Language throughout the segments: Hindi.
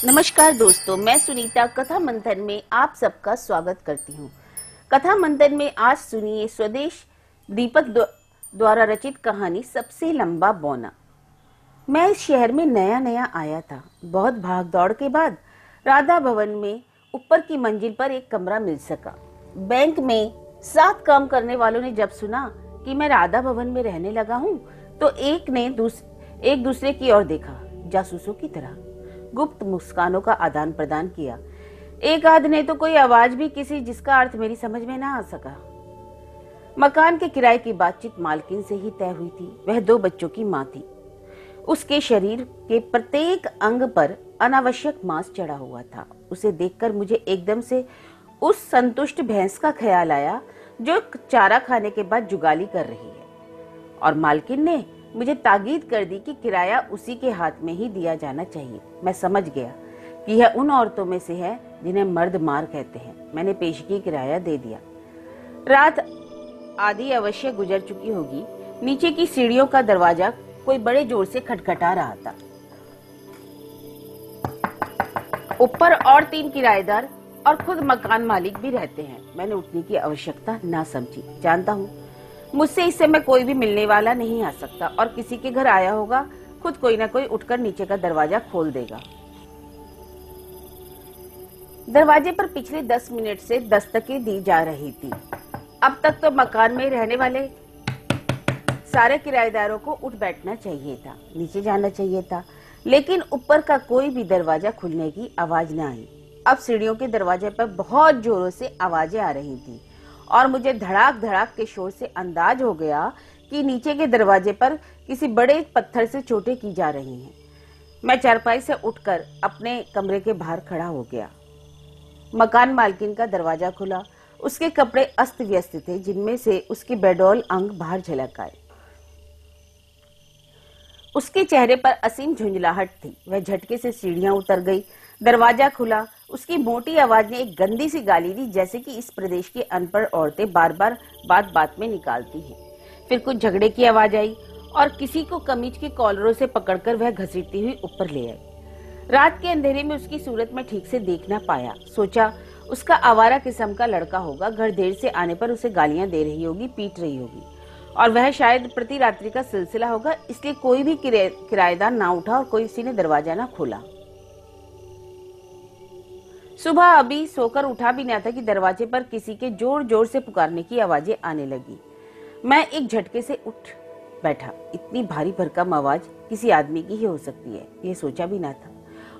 नमस्कार दोस्तों, मैं सुनीता कथा मंथन में आप सबका स्वागत करती हूँ। कथा मंथन में आज सुनिए स्वदेश दीपक द्वारा रचित कहानी सबसे लंबा बौना। मैं इस शहर में नया नया आया था। बहुत भाग दौड़ के बाद राधा भवन में ऊपर की मंजिल पर एक कमरा मिल सका। बैंक में साथ काम करने वालों ने जब सुना कि मैं राधा भवन में रहने लगा हूँ तो एक दूसरे की ओर देखा, जासूसों की तरह गुप्त मुस्कानों का आदान प्रदान किया। एक आध ने तो कोई आवाज भी किसी जिसका अर्थ मेरी समझ में ना आ सका। मकान के किराए की बातचीत मालकिन से ही तय हुई थी। वह 2 बच्चों की मां थी। उसके शरीर के प्रत्येक अंग पर अनावश्यक मांस चढ़ा हुआ था। उसे देखकर मुझे एकदम से उस संतुष्ट भैंस का ख्याल आया जो चारा खाने के बाद जुगाली कर रही है, और मालकिन ने मुझे ताकीद कर दी कि किराया उसी के हाथ में ही दिया जाना चाहिए। मैं समझ गया कि यह उन औरतों में से है जिन्हें मर्द मार कहते हैं। मैंने पेशगी किराया दे दिया। रात आधी अवश्य गुजर चुकी होगी। नीचे की सीढ़ियों का दरवाजा कोई बड़े जोर से खटखटा रहा था। ऊपर और 3 किराएदार और खुद मकान मालिक भी रहते हैं। मैंने उठने की आवश्यकता ना समझी। जानता हूँ मुझसे इस समय कोई भी मिलने वाला नहीं आ सकता, और किसी के घर आया होगा खुद कोई ना कोई उठकर नीचे का दरवाजा खोल देगा। दरवाजे पर पिछले 10 मिनट से दस्तकें दी जा रही थी। अब तक तो मकान में रहने वाले सारे किराएदारों को उठ बैठना चाहिए था, नीचे जाना चाहिए था, लेकिन ऊपर का कोई भी दरवाजा खुलने की आवाज न आई। अब सीढ़ियों के दरवाजे पर बहुत जोरों से आवाजें आ रही थी और मुझे धड़ाक धड़ाक के शोर से अंदाज हो गया कि नीचे के दरवाजे पर किसी बड़े पत्थर से चोटें की जा रही हैं। मैं चारपाई से उठकर अपने कमरे के बाहर खड़ा हो गया। मकान मालकिन का दरवाजा खुला। उसके कपड़े अस्त व्यस्त थे, जिनमें से उसके बेडौल अंग बाहर झलक आए। उसके चेहरे पर असीम झुंझलाहट थी। वह झटके से सीढ़ियां उतर गई। दरवाजा खुला। उसकी मोटी आवाज ने एक गंदी सी गाली दी, जैसे कि इस प्रदेश की अनपढ़ औरतें बार बार बात बात में निकालती हैं। फिर कुछ झगड़े की आवाज आई और किसी को कमीज के कॉलरों से पकड़कर वह घसीटती हुई ऊपर ले आई। रात के अंधेरे में उसकी सूरत में ठीक से देख ना पाया। सोचा उसका आवारा किस्म का लड़का होगा। घर देर से आने पर उसे गालियां दे रही होगी, पीट रही होगी, और वह शायद प्रति रात्रि का सिलसिला होगा, इसलिए कोई भी किराएदार ना उठा और किसी ने दरवाजा ना खोला। सुबह अभी सोकर उठा भी ना था कि दरवाजे पर किसी के जोर जोर से पुकारने की आवाजें आने लगी। मैं एक झटके से उठ बैठा। इतनी भारी भरकम आवाज किसी आदमी की ही हो सकती है, यह सोचा भी ना था,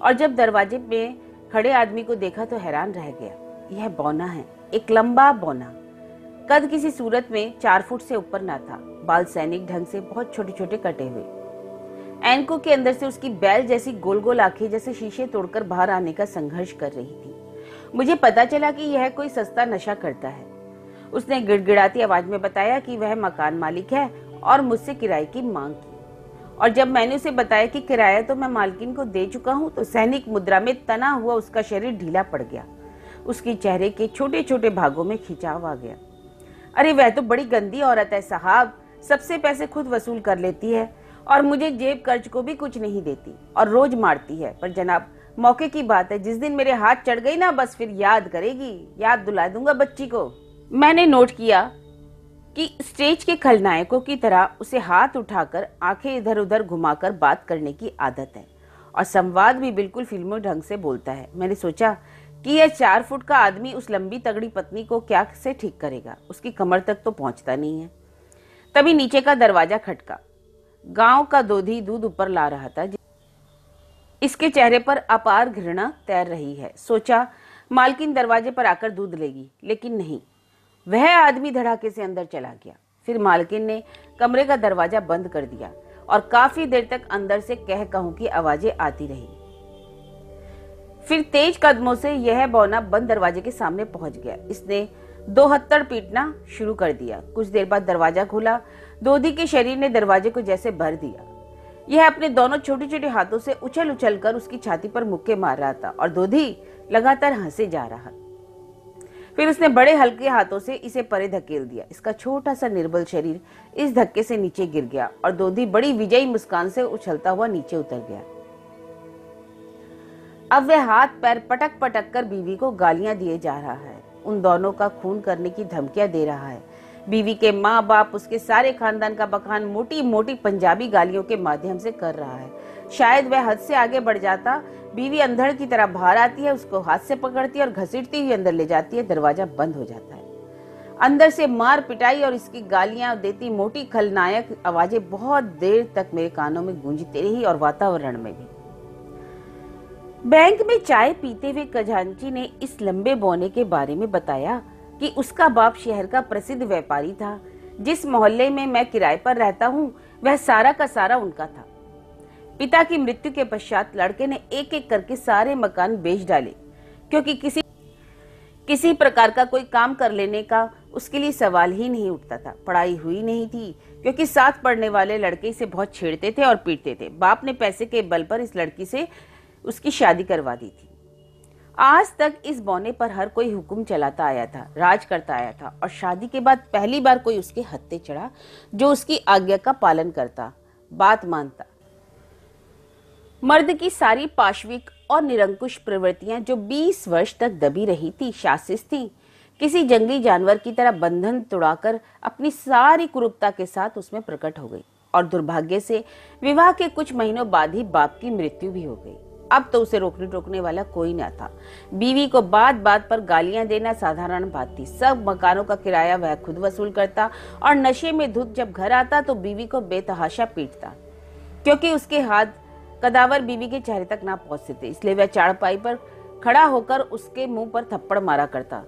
और जब दरवाजे में खड़े आदमी को देखा तो हैरान रह गया। यह बौना है, एक लंबा बौना। कद किसी सूरत में 4 फुट से ऊपर ना था। बाल सैनिक ढंग से बहुत छोटे छोटे कटे हुए। एनकों के अंदर से उसकी बैल जैसी गोल गोल आंखें जैसे शीशे तोड़कर बाहर आने का संघर्ष कर रही थी। मुझे पता चला कि यह कोई सस्ता नशा करता है। उसने गिड़गिड़ाती आवाज में बताया कि वह मकान मालिक है और मुझसे किराए की मांग की। और जब मैंने उसे बताया कि किराया तो मैं मालकिन को दे चुका हूँ, तो सैनिक मुद्रा में तना हुआ उसका शरीर ढीला पड़ गया। उसके चेहरे के छोटे छोटे भागों में खिंचाव आ गया। अरे वह तो बड़ी गंदी औरत है साहब, सबसे पैसे खुद वसूल कर लेती है और मुझे जेब खर्च को भी कुछ नहीं देती और रोज मारती है। पर जनाब, मौके की बात है, जिस दिन मेरे हाथ चढ़ गई ना, बस फिर याद करेगी, याद दिला दूंगा बच्ची को। मैंने नोट किया कि स्टेज के खलनायकों की तरह उसे हाथ उठाकर आंखें इधर उधर घुमाकर बात करने की आदत है, और संवाद भी बिल्कुल फिल्मी ढंग से बोलता है। मैंने सोचा कि यह 4 फुट का आदमी उस लंबी तगड़ी पत्नी को क्या से ठीक करेगा, उसकी कमर तक तो पहुंचता नहीं है। तभी नीचे का दरवाजा खटका। गांव का दोधी दूध ऊपर ला रहा था। इसके चेहरे पर अपार घृणा तैर रही है। सोचा मालकिन दरवाजे पर आकर दूध लेगी, लेकिन नहीं, वह आदमी धड़ाके से अंदर चला गया। फिर मालकिन ने कमरे का दरवाजा बंद कर दिया और काफी देर तक अंदर से कह कहूं की आवाजें आती रही। फिर तेज कदमों से यह बौना बंद दरवाजे के सामने पहुंच गया। इसने 2 हत्थड़ पीटना शुरू कर दिया। कुछ देर बाद दरवाजा खुला। दोधी के शरीर ने दरवाजे को जैसे भर दिया। यह अपने दोनों छोटे छोटे हाथों से उछल उछल कर उसकी छाती पर मुक्के मार रहा था और दोधी लगातार हंसे जा रहा। फिर उसने बड़े हल्के हाथों से इसे परे धकेल दिया। इसका छोटा सा निर्बल शरीर इस धक्के से नीचे गिर गया और दोधी बड़ी विजयी मुस्कान से उछलता हुआ नीचे उतर गया। अब वह हाथ पैर पटक पटक कर बीवी को गालियां दिए जा रहा है, उन दोनों का खून करने की धमकियां दे रहा है। बीवी के माँ बाप, उसके सारे खानदान का बखान मोटी मोटी पंजाबी गालियों के माध्यम से कर रहा है। शायद वह हद से आगे बढ़ जाता। बीवी अंधड़ की तरह बाहर आती है, उसको हाथ से पकड़ती है और घसीटती हुई अंदर ले जाती है। दरवाजा बंद हो जाता है। अंदर से मार पिटाई और इसकी गालियां देती मोटी खलनायक आवाजें बहुत देर तक मेरे कानों में गूंजती रही और वातावरण में भी। बैंक में चाय पीते हुए खजांची ने इस लंबे बौने के बारे में बताया कि उसका बाप शहर का प्रसिद्ध व्यापारी था। जिस मोहल्ले में मैं किराए पर रहता हूँ वह सारा का सारा उनका था। पिता की मृत्यु के पश्चात लड़के ने एक एक करके सारे मकान बेच डाले, क्योंकि किसी प्रकार का कोई काम कर लेने का उसके लिए सवाल ही नहीं उठता था। पढ़ाई हुई नहीं थी, क्योंकि साथ पढ़ने वाले लड़के इसे बहुत छेड़ते थे और पीटते थे। बाप ने पैसे के बल पर इस लड़की से उसकी शादी करवा दी थी। आज तक इस बौने पर हर कोई हुक्म चलाता आया था, राज करता आया था, और शादी के बाद पहली बार कोई उसके हत्थे चढ़ा जो उसकी आज्ञा का पालन करता, बात मानता। मर्द की सारी पाशविक और निरंकुश प्रवृत्तियां जो 20 वर्ष तक दबी रही थी, शासित थी, किसी जंगली जानवर की तरह बंधन तोड़ाकर अपनी सारी कुरूपता के साथ उसमें प्रकट हो गई। और दुर्भाग्य से विवाह के कुछ महीनों बाद ही बाप की मृत्यु भी हो गई। अब तो उसे रोकने टोकने वाला कोई न था। बीवी को बात बात पर गालियां देना साधारण बात थी। सब मकानों का किराया वह खुद वसूल करता और नशे में धुत जब घर आता तो बीवी को बेतहाशा पीटता, क्योंकि उसके हाथ कदावर बीवी के चेहरे तक ना पहुंचते थे। इसलिए वह चारपाई पर खड़ा होकर उसके मुंह पर थप्पड़ मारा करता।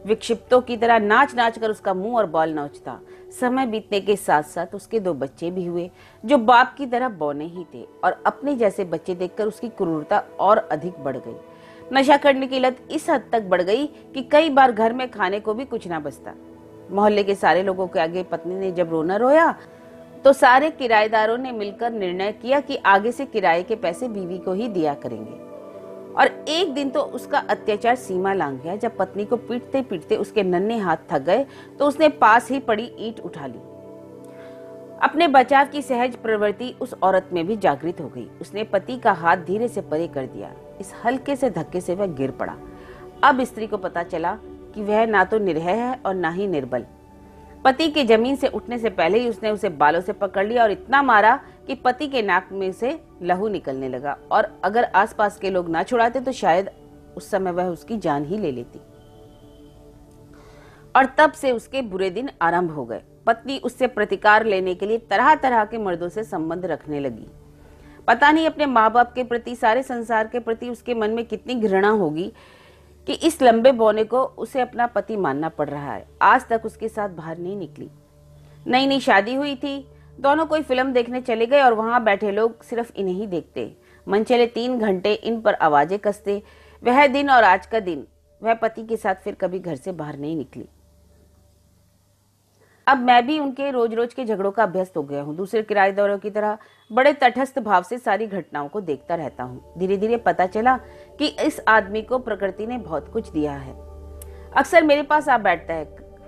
विक्षिप्तों की तरह नाच नाच कर उसका मुंह और बाल नोचता। समय बीतने के साथ साथ उसके 2 बच्चे भी हुए, जो बाप की तरह बौने ही थे, और अपने जैसे बच्चे देखकर उसकी क्रूरता और अधिक बढ़ गई। नशा करने की लत इस हद तक बढ़ गई कि कई बार घर में खाने को भी कुछ ना बचता। मोहल्ले के सारे लोगों के आगे पत्नी ने जब रोना रोया तो सारे किराएदारों ने मिलकर निर्णय किया कि आगे से किराए के पैसे बीवी को ही दिया करेंगे। और एक दिन तो उसका अत्याचार सीमा लांघ गया। जब पत्नी को पीटते पीटते उसके नन्हे हाथ थक गए तो उसने पास ही पड़ी ईंट उठा ली। अपने बचाव की सहज प्रवृत्ति उस औरत में भी जागृत हो गई। उसने पति का हाथ धीरे से परे कर दिया। इस हल्के से धक्के से वह गिर पड़ा। अब स्त्री को पता चला कि वह ना तो निर्भय है और ना ही निर्बल। पति के जमीन से उठने से पहले ही उसने उसे बालों से पकड़ लिया और इतना मारा कि पति के नाक में से लहू निकलने लगा। और अगर आसपास के लोग ना छुड़ाते तो शायद उस समय वह उसकी जान ही ले लेती। और तब से उसके बुरे दिन आरंभ हो गए। पत्नी उससे प्रतिकार लेने के लिए तरह तरह के मर्दों से संबंध रखने लगी। पता नहीं अपने माँ बाप के प्रति, सारे संसार के प्रति उसके मन में कितनी घृणा होगी कि इस लंबे बौने को उसे अपना पति मानना पड़ रहा है। आज तक उसके साथ बाहर नहीं निकली। नई नई शादी हुई थी। दोनों कोई फिल्म देखने चले गए और वहां बैठे लोग सिर्फ इन्हें ही देखते। मन चले 3 घंटे इन पर आवाजें कसते। वह दिन और आज का दिन वह पति के साथ फिर कभी घर से बाहर नहीं निकली। अब मैं भी उनके रोज रोज के झगड़ों का अभ्यस्त हो गया हूँ। दूसरे किराएदारों की तरह बड़े तटस्थ भाव से सारी घटनाओं को देखता रहता हूँ। धीरे धीरे पता चला कि इस आदमी को प्रकृति ने बहुत कुछ दिया है। अक्सर मेरे पास आ बैठता है,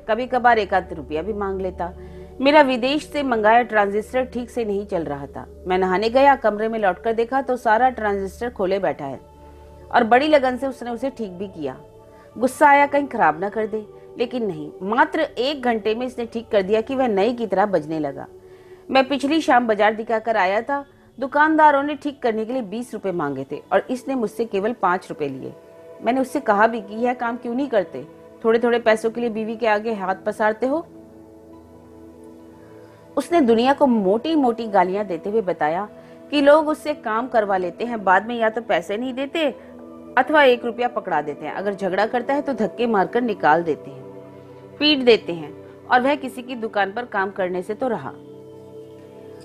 कभी कभार 1 रुपया भी मांग लेता। मेरा विदेश से मंगाया ट्रांजिस्टर ठीक से नहीं चल रहा था। मैं नहाने गया, कमरे में लौटकर देखा तो सारा ट्रांजिस्टर खोले बैठा है और बड़ी लगन से उसने उसे ठीक भी किया। गुस्सा आया कहीं खराब ना कर दे, लेकिन नहीं, मात्र 1 घंटे में इसने ठीक कर दिया कि वह नई की तरह बजने लगा। मैं पिछली शाम बाजार दिखाकर आया था। दुकानदारों ने ठीक करने के लिए 20 रुपए मांगे थे और इसने मुझसे केवल 5 रुपए लिए। मैंने उससे कहा भी कि यह काम क्यों नहीं करते, थोड़े थोड़े पैसों के लिए बीवी के आगे हाथ पसारते हो। उसने दुनिया को मोटी मोटी गालियां देते हुए बताया कि लोग उससे काम करवा लेते हैं, बाद में या तो पैसे नहीं देते अथवा 1 रुपया पकड़ा देते हैं। अगर झगड़ा करता है तो धक्के मारकर निकाल देते हैं, पीट देते हैं, और वह किसी की दुकान पर काम करने से तो रहा।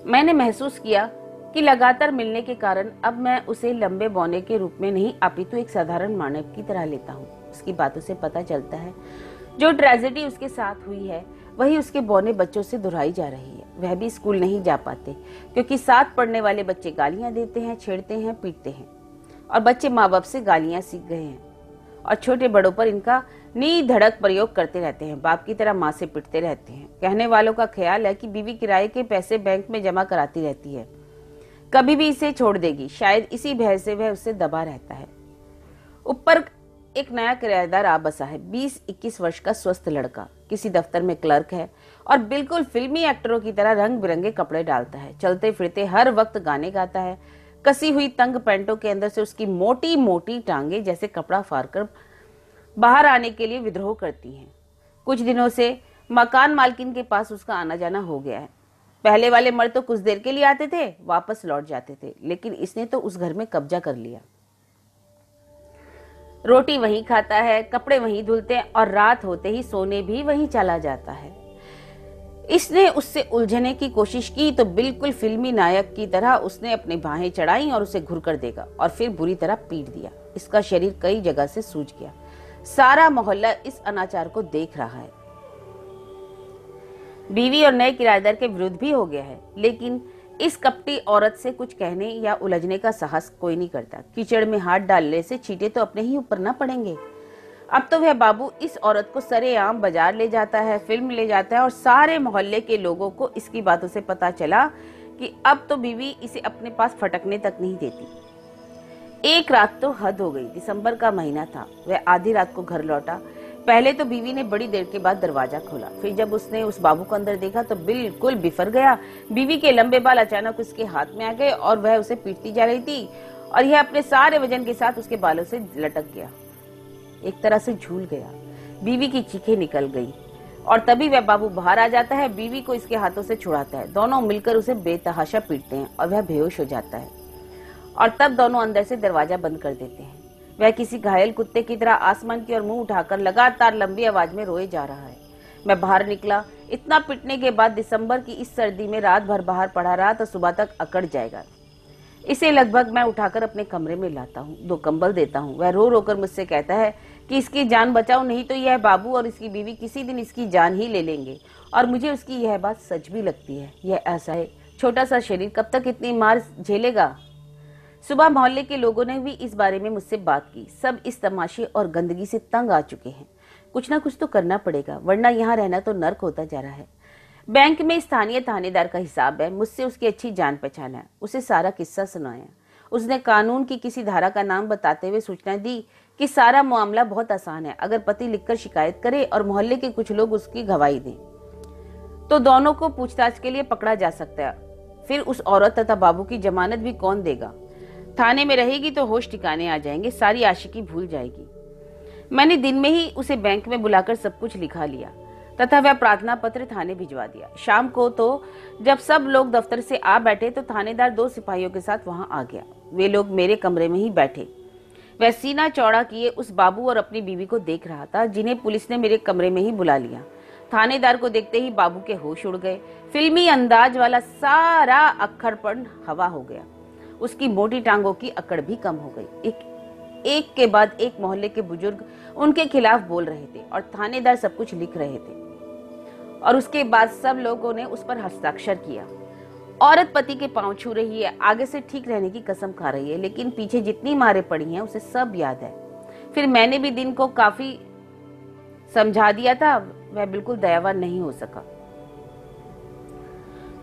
मैंने महसूस किया कि लगातार मिलने के कारण अब मैं उसे लंबे बौने के रूप में नहीं अपितु एक साधारण मानव की तरह लेता हूँ। उसकी बातों से पता चलता है जो ट्रेजेडी उसके साथ हुई है वही उसके बौने बच्चों से दोहराई जा रही है। वह भी स्कूल नहीं जा पाते क्योंकि साथ पढ़ने वाले बच्चे गालियां देते हैं, छेड़ते हैं, पीटते हैं, और बच्चे माँ बाप से गालियां सीख गए हैं और छोटे बड़ों पर इनका नी-धड़क प्रयोग करते रहते हैं। बाप की तरह माँ से पिटते रहते हैं। कहने वालों का ख्याल है कि बीवी किराए के पैसे बैंक में जमा कराती रहती है, कभी भी इसे छोड़ देगी। शायद इसी भय से वह उससे दबा रहता है। ऊपर एक नया किराएदार आ बसा है। 20-21 वर्ष का स्वस्थ लड़का किसी दफ्तर में क्लर्क है और बिल्कुल फिल्मी एक्टरों की तरह रंग बिरंगे कपड़े डालता है। चलते फिरते हर वक्त गाने गाता है। कसी हुई तंग पैंटों के अंदर से उसकी मोटी मोटी टांगे जैसे कपड़ा फाड़कर बाहर आने के लिए विद्रोह करती हैं। कुछ दिनों से मकान मालकिन के पास उसका आना जाना हो गया है। पहले वाले मर्द तो कुछ देर के लिए आते थे, वापस लौट जाते थे, लेकिन इसने तो उस घर में कब्जा कर लिया। रोटी वहीं खाता है, कपड़े वहीं धुलते हैं और रात होते ही सोने भी वहीं चला जाता है। इसने उससे उलझने की कोशिश की तो बिल्कुल फिल्मी नायक की तरह उसने अपनी बाहें चढ़ाई और उसे घुर कर देगा और फिर बुरी तरह पीट दिया। इसका शरीर कई जगह से सूज गया। सारा मोहल्ला इस अनाचार को देख रहा है। बीवी और नए किराएदार के विरुद्ध भी हो गया है, लेकिन इस कपटी औरत से कुछ कहने या उलझने का साहस कोई नहीं करता। कीचड़ में हाथ डालने से छींटे तो अपने ही ऊपर ना पड़ेंगे। अब तो वह बाबू इस औरत को सरेआम बाजार ले जाता है, फिल्म ले जाता है और सारे मोहल्ले के लोगों को इसकी बातों से पता चला कि अब तो बीवी इसे अपने पास फटकने तक नहीं देती। एक रात तो हद हो गई। दिसंबर का महीना था। वह आधी रात को घर लौटा। पहले तो बीवी ने बड़ी देर के बाद दरवाजा खोला, फिर जब उसने उस बाबू को अंदर देखा तो बिल्कुल बिफर गया। बीवी के लंबे बाल अचानक उसके हाथ में आ गए और वह उसे पीटती जा रही थी और यह अपने सारे वजन के साथ उसके बालों से लटक गया, एक तरह से झूल गया। बीवी की चीखें निकल गई और तभी वह बाबू बाहर आ जाता है, बीवी को इसके हाथों से छुड़ाता है। दोनों मिलकर उसे बेतहाशा पीटते हैं और वह बेहोश हो जाता है और तब दोनों अंदर से दरवाजा बंद कर देते हैं। वह किसी घायल कुत्ते की तरह आसमान की ओर मुंह उठाकर लगातार लंबी आवाज में रोए जा रहा है। मैं बाहर निकला। इतना पिटने के बाद दिसंबर की इस सर्दी में रात भर बाहर पड़ा रहा तो सुबह तक अकड़ जाएगा। इसे लगभग मैं उठाकर अपने कमरे में लाता हूँ, 2 कंबल देता हूँ। वह रो रोकर मुझसे कहता है कि इसकी जान बचाओ, नहीं तो यह बाबू और इसकी बीवी किसी दिन इसकी जान ही ले लेंगे। और मुझे उसकी यह बात सच भी लगती है। यह ऐसा है, छोटा सा शरीर कब तक इतनी मार झेलेगा। सुबह मोहल्ले के लोगों ने भी इस बारे में मुझसे बात की। सब इस तमाशे और गंदगी से तंग आ चुके हैं। कुछ ना कुछ तो करना पड़ेगा, वरना यहाँ रहना तो नर्क होता जा रहा है। बैंक में स्थानीय थानेदार का हिसाब है। मुझसे उसकी अच्छी जान पहचान है। उसे सारा किस्सा सुनाया। उसने कानून की किसी धारा का नाम बताते हुए सूचना दी कि सारा मामला बहुत आसान है। अगर पति लिखकर शिकायत करे और मोहल्ले के कुछ लोग उसकी गवाही दें तो दोनों को पूछताछ के लिए पकड़ा जा सकता है। फिर उस औरत तथा बाबू की जमानत भी कौन देगा। थाने में रहेगी तो होश ठिकाने आ जाएंगे, सारी आशिकी भूल जाएगी। मैंने दिन में ही उसे बैंक में बुलाकर सब कुछ लिखा लिया तथा वह प्रार्थना पत्र थाने भिजवा दिया। शाम को तो जब सब लोग दफ्तर से आ बैठे तो थानेदार 2 सिपाहियों के साथ वहां आ गया। वे लोग मेरे कमरे में ही बैठे। वह सीना चौड़ा किए उस बाबू और अपनी बीवी को देख रहा था, जिन्हें पुलिस ने मेरे कमरे में ही बुला लिया। थानेदार को देखते ही बाबू के होश उड़ गए। फिल्मी अंदाज वाला सारा अक्खरपन हवा हो गया। उसकी मोटी टांगों की अकड़ भी कम हो गई। एक के बाद एक मोहल्ले के बुजुर्ग उनके खिलाफ बोल रहे थे और थानेदार सब कुछ लिख रहे थे और उसके बाद सब लोगों ने उस पर हस्ताक्षर किया। औरत पति के पांव छू रही है, आगे से ठीक रहने की कसम खा रही है, लेकिन पीछे जितनी मारें पड़ी हैं उसे सब याद है। फिर मैंने भी दिन को काफी समझा दिया था। वह बिल्कुल दयावान नहीं हो सका।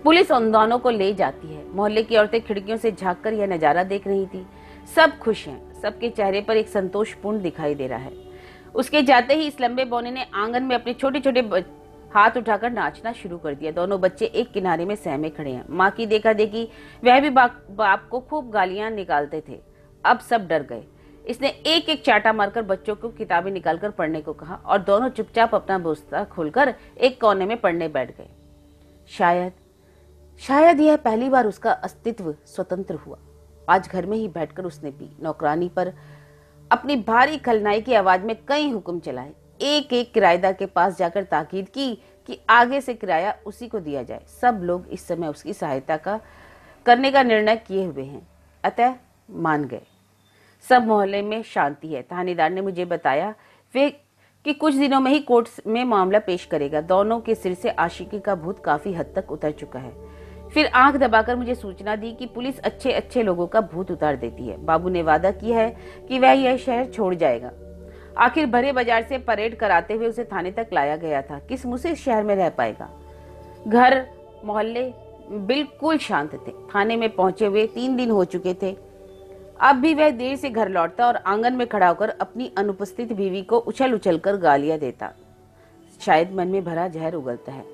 पुलिस उन दोनों को ले जाती है। मोहल्ले की औरतें खिड़कियों से झांककर यह नजारा देख रही थी। सब खुश हैं। सबके चेहरे पर एक संतोषपूर्ण दिखाई दे रहा है। उसके जाते ही इस लंबे बौने ने आंगन में अपने छोटे छोटे हाथ उठाकर नाचना शुरू कर दिया। दोनों बच्चे एक किनारे में सहमे खड़े हैं। माँ की देखा देखी वह भी बाप को खूब गालियां निकालते थे। अब सब डर गए। इसने एक एक चाटा मारकर बच्चों को किताबें निकालकर पढ़ने को कहा और दोनों चुपचाप अपना बोस्ता खोलकर एक कोने में पढ़ने बैठ गए। शायद यह पहली बार उसका अस्तित्व स्वतंत्र हुआ। आज घर में ही बैठकर उसने भी नौकरानी पर अपनी भारी खलनाई की आवाज में कई हुक्म चलाए। एक एक किराएदार के पास जाकर ताकीद की कि आगे से किराया उसी को दिया जाए। सब लोग इस समय उसकी सहायता करने का निर्णय किए हुए हैं, अतः मान गए। सब मोहल्ले में शांति है। थानेदार ने मुझे बताया वे कि कुछ दिनों में ही कोर्ट में मामला पेश करेगा। दोनों के सिर से आशिकी का भूत काफी हद तक उतर चुका है। फिर आंख दबाकर मुझे सूचना दी कि पुलिस अच्छे अच्छे लोगों का भूत उतार देती है। बाबू ने वादा किया है कि वह यह शहर छोड़ जाएगा। आखिर भरे बाजार से परेड कराते हुए उसे थाने तक लाया गया था। किस मुंह से इस शहर में रह पाएगा। घर मोहल्ले बिल्कुल शांत थे। थाने में पहुंचे हुए 3 दिन हो चुके थे। अब भी वह देर से घर लौटता और आंगन में खड़ा होकर अपनी अनुपस्थित बीवी को उछल उछल कर गालियां देता। शायद मन में भरा जहर उगलता है।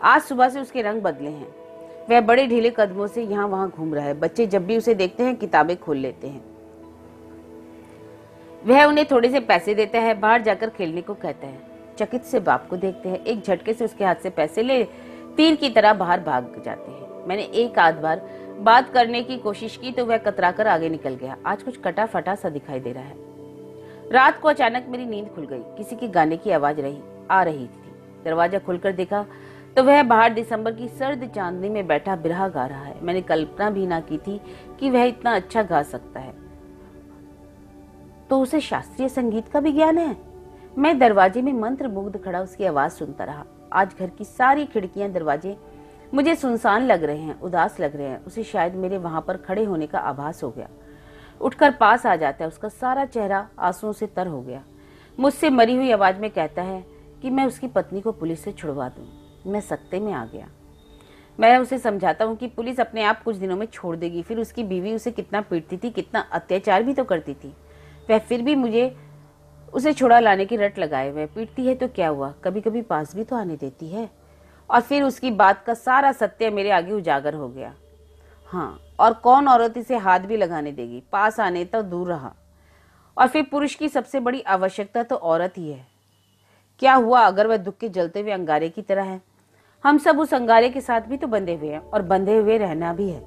आज सुबह से उसके रंग बदले हैं। वह बड़े ढीले कदमों से यहाँ वहां घूम रहा है। बच्चे जब भी उसे देखते हैं किताबें खोल लेते हैं। वह उन्हें थोड़े से पैसे देता है, बाहर जाकर खेलने को कहता है। चकित से बाप को देखते हैं। एक झटके से उसके हाथ से पैसे ले तीर की तरह बाहर भाग जाते हैं। मैंने एक आध बार बात करने की कोशिश की तो वह कतराकर आगे निकल गया। आज कुछ कटा फटा सा दिखाई दे रहा है। रात को अचानक मेरी नींद खुल गई। किसी के गाने की आवाज आ रही थी। दरवाजा खुलकर देखा तो वह बाहर दिसंबर की सर्द चांदनी में बैठा बिरहा गा रहा है। मैंने कल्पना भी ना की थी कि वह इतना अच्छा गा सकता है। तो उसे शास्त्रीय संगीत का भी ज्ञान है। मैं दरवाजे में मंत्रमुग्ध खड़ा उसकी आवाज सुनता रहा। आज घर की सारी खिड़कियां, दरवाजे मुझे सुनसान लग रहे हैं, उदास लग रहे हैं। उसे शायद मेरे वहां पर खड़े होने का आभास हो गया। उठकर पास आ जाता है। उसका सारा चेहरा आंसुओं से तर हो गया। मुझसे मरी हुई आवाज में कहता है कि मैं उसकी पत्नी को पुलिस से छुड़वा दूं। मैं सख्ते में आ गया। मैं उसे समझाता हूँ कि पुलिस अपने आप कुछ दिनों में छोड़ देगी। फिर उसकी बीवी उसे कितना पीटती थी, कितना अत्याचार भी तो करती थी। वह फिर भी मुझे उसे छुड़ा लाने की रट लगाए। वह पीटती है तो क्या हुआ, कभी कभी पास भी तो आने देती है। और फिर उसकी बात का सारा सत्य मेरे आगे उजागर हो गया। हाँ, और कौन औरत इसे हाथ भी लगाने देगी, पास आने तो दूर रहा। और फिर पुरुष की सबसे बड़ी आवश्यकता तो औरत ही है। क्या हुआ अगर वह दुख के जलते हुए अंगारे की तरह है? हम सब उस अंगारे के साथ भी तो बंधे हुए हैं और बंधे हुए रहना भी है।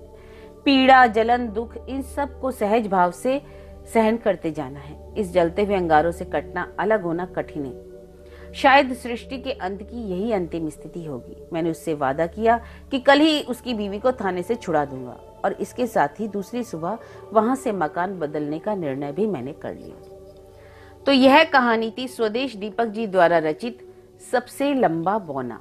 पीड़ा, जलन, दुख, इन सब को सहज भाव से सहन करते जाना है। इस जलते हुए अंगारों से कटना, अलग होना कठिन है। शायद सृष्टि के अंत की यही अंतिम स्थिति होगी। मैंने उससे वादा किया कि कल ही उसकी बीवी को थाने से छुड़ा दूंगा और इसके साथ ही दूसरी सुबह वहां से मकान बदलने का निर्णय भी मैंने कर लिया। तो यह कहानी थी स्वदेश दीपक जी द्वारा रचित सबसे लंबा बौना।